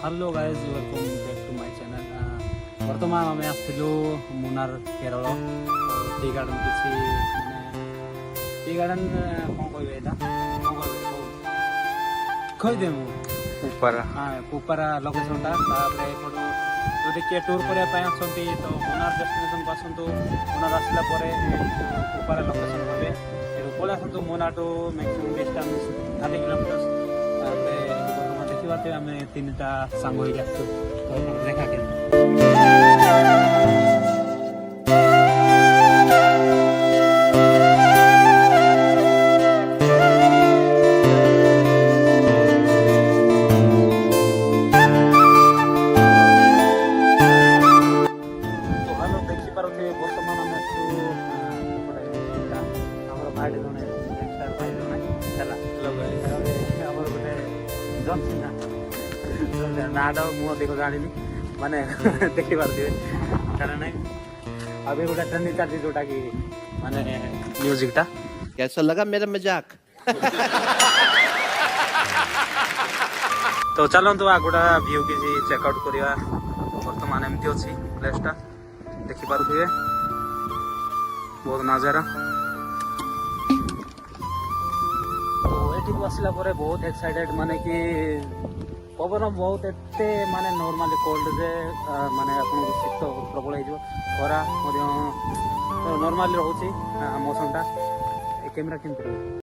hello guys welcome back to my channel बर्तमान आम आसलु मुनार केरल टी गार्डन किसी टी गार्डन कौन कहे कहीदे हाँ कुपारा लोकेशन जो किए टूर करने तो मुनार डेस्टिनेशन को आसतु मुनार आसला कुपारा लोकेशन कहे पलि आसतु Munnar to maximum distance 30 kilometre देखा आम तीन टा सांग देखा के बर्तमान आम भाई गोटे जमसिंह नाटा मुह देख जानी माने देखी पारे कारण ना अभी गोटे ट्रेंडिंग चलती जोटा कि माने म्यूजिकटा कैसा लगा मेरा मजाक तो चलतु आगोटा व्यू किसी चेकआउट करवा बर्तमान एमती अच्छी प्लेसटा देखी पारे बहुत नजारा तो ये आसला बहुत एक्साइटेड माने कि पवन बहुत एते माने नॉर्मली कोल्ड जे माने आपन शीत प्रबल हो खरा नॉर्मली रोचे मौसम टा कैमेरा केमती